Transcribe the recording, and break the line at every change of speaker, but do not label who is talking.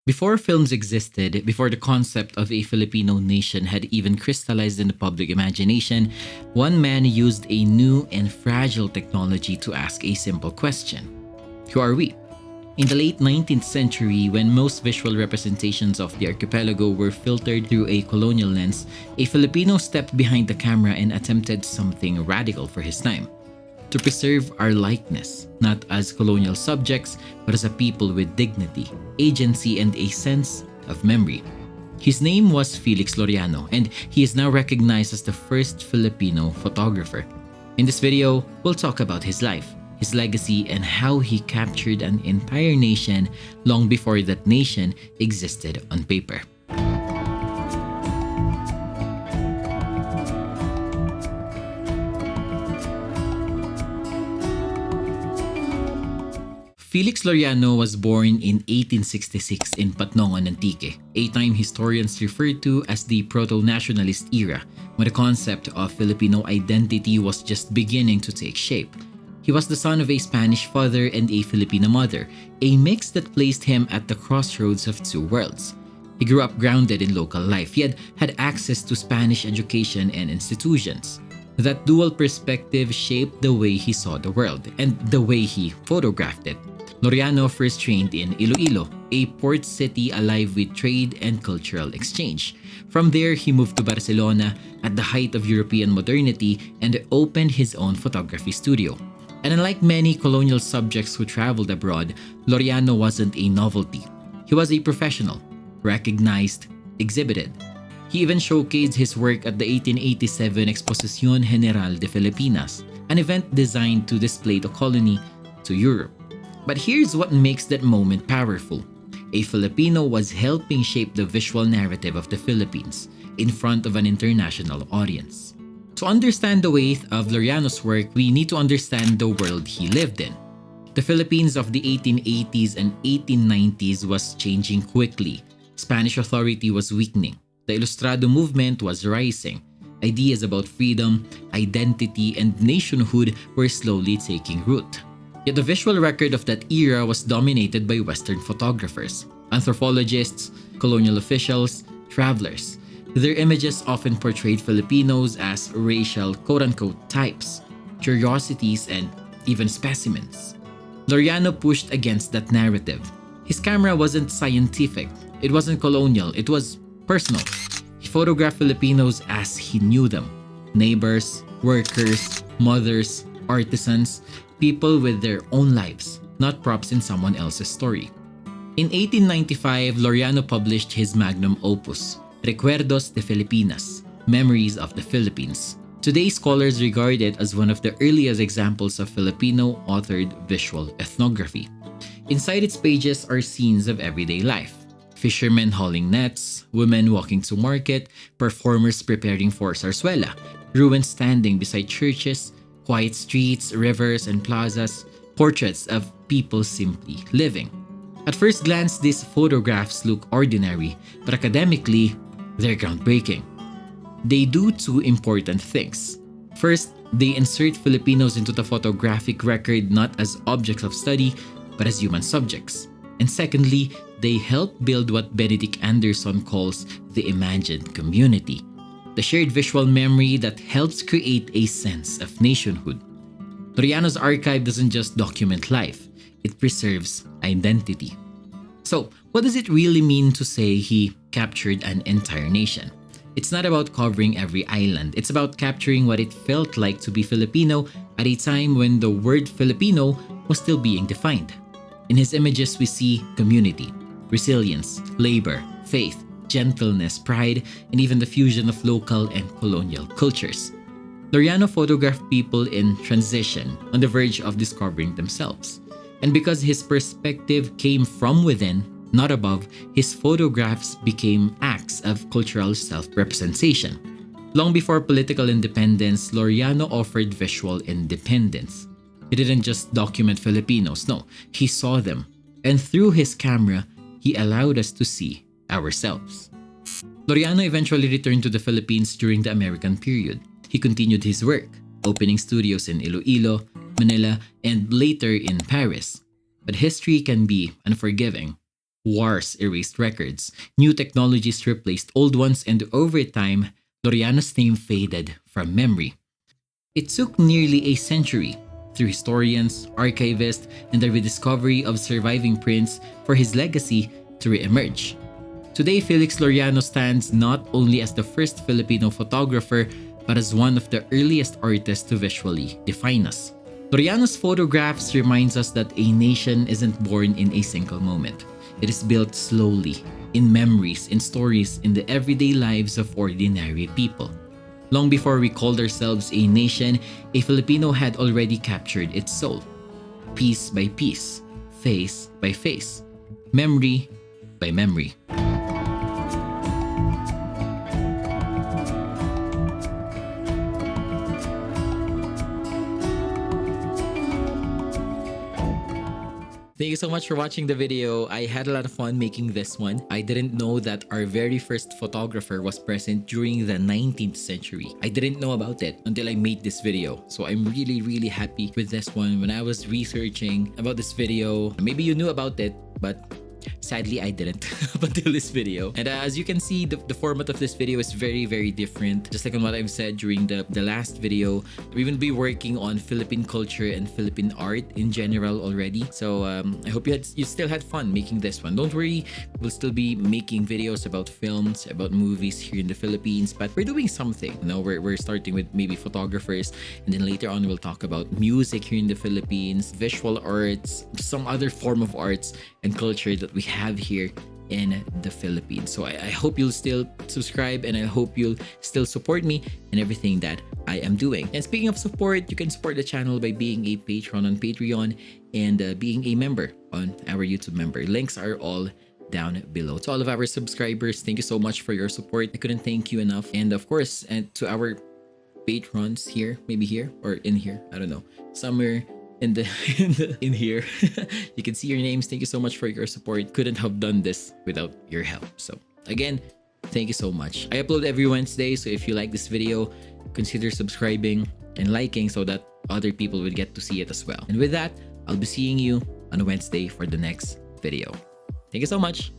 Before films existed, before the concept of a Filipino nation had even crystallized in the public imagination, one man used a new and fragile technology to ask a simple question: who are we? In the late 19th century, when most visual representations of the archipelago were filtered through a colonial lens, a Filipino stepped behind the camera and attempted something radical for his time: to preserve our likeness, not as colonial subjects, but as a people with dignity, agency, and a sense of memory. His name was Felix Loriano, and he is now recognized as the first Filipino photographer. In this video, we'll talk about his life, his legacy, and how he captured an entire nation long before that nation existed on paper. Felix Loriano was born in 1866 in Patnongon, Antique, a time historians refer to as the proto-nationalist era, when the concept of Filipino identity was just beginning to take shape. He was the son of a Spanish father and a Filipino mother, a mix that placed him at the crossroads of two worlds. He grew up grounded in local life, yet had access to Spanish education and institutions. That dual perspective shaped the way he saw the world and the way he photographed it. Loriano first trained in Iloilo, a port city alive with trade and cultural exchange. From there, he moved to Barcelona at the height of European modernity and opened his own photography studio. And unlike many colonial subjects who traveled abroad, Loriano wasn't a novelty. He was a professional, recognized, exhibited. He even showcased his work at the 1887 Exposición General de Filipinas, an event designed to display the colony to Europe. But here's what makes that moment powerful. A Filipino was helping shape the visual narrative of the Philippines in front of an international audience. To understand the weight of Loriano's work, we need to understand the world he lived in. The Philippines of the 1880s and 1890s was changing quickly. Spanish authority was weakening. The Ilustrado movement was rising. Ideas about freedom, identity, and nationhood were slowly taking root. Yet the visual record of that era was dominated by Western photographers, anthropologists, colonial officials, travelers. Their images often portrayed Filipinos as racial quote-unquote types, curiosities, and even specimens. Loriano pushed against that narrative. His camera wasn't scientific, it wasn't colonial, it was personal. He photographed Filipinos as he knew them: neighbors, workers, mothers, artisans, people with their own lives, not props in someone else's story. In 1895, Loriano published his magnum opus, Recuerdos de Filipinas, Memories of the Philippines. Today, scholars regard it as one of the earliest examples of Filipino-authored visual ethnography. Inside its pages are scenes of everyday life: fishermen hauling nets, women walking to market, performers preparing for zarzuela, ruins standing beside churches, quiet streets, rivers, and plazas, portraits of people simply living. At first glance, these photographs look ordinary, but academically, they're groundbreaking. They do two important things. First, they insert Filipinos into the photographic record not as objects of study, but as human subjects. And secondly, they help build what Benedict Anderson calls the imagined community, the shared visual memory that helps create a sense of nationhood. Loriano's archive doesn't just document life, it preserves identity. So, what does it really mean to say he captured an entire nation? It's not about covering every island, it's about capturing what it felt like to be Filipino at a time when the word Filipino was still being defined. In his images, we see community, resilience, labor, faith, gentleness, pride, and even the fusion of local and colonial cultures. Loriano photographed people in transition, on the verge of discovering themselves. And because his perspective came from within, not above, his photographs became acts of cultural self-representation. Long before political independence, Loriano offered visual independence. He didn't just document Filipinos, no, he saw them. And through his camera, he allowed us to see ourselves. Loriano eventually returned to the Philippines during the American period. He continued his work, opening studios in Iloilo, Manila, and later in Paris. But history can be unforgiving. Wars erased records, new technologies replaced old ones, and over time, Laureano's name faded from memory. It took nearly a century, through historians, archivists, and the rediscovery of surviving prints, for his legacy to re-emerge. Today, Felix Laureano stands not only as the first Filipino photographer, but as one of the earliest artists to visually define us. Laureano's photographs reminds us that a nation isn't born in a single moment. It is built slowly, in memories, in stories, in the everyday lives of ordinary people. Long before we called ourselves a nation, a Filipino had already captured its soul. Piece by piece, face by face, memory by memory. Thank you so much for watching the video. I had a lot of fun making this one. I didn't know that our very first photographer was present during the 19th century. I didn't know about it until I made this video. So I'm really happy with this one. When I was researching about this video, maybe you knew about it, but sadly I didn't up until this video. And as you can see, the format of this video is very different. Just like on what I've said during the last video, we will be working on Philippine culture and Philippine art in general already. So I hope you still had fun making this one. Don't worry, we'll still be making videos about films, about movies here in the Philippines, but we're doing something. You know, we're starting with maybe photographers, and then later on we'll talk about music here in the Philippines, visual arts, some other form of arts and culture that we have here in the Philippines. So I hope you'll still subscribe, and I hope you'll still support me in everything that I am doing. And speaking of support, you can support the channel by being a patron on Patreon and being a member on our YouTube member. Links are all down below. To all of our subscribers, thank you so much for your support. I couldn't thank you enough. And of course, and to our patrons here, maybe here or in here, I don't know, somewhere in here you can see your names. Thank you so much for your support. Couldn't have done this without your help. So again, thank you so much. I upload every Wednesday, so if you like this video, consider subscribing and liking so that other people will get to see it as well. And with that, I'll be seeing you on a Wednesday for the next video. Thank you so much.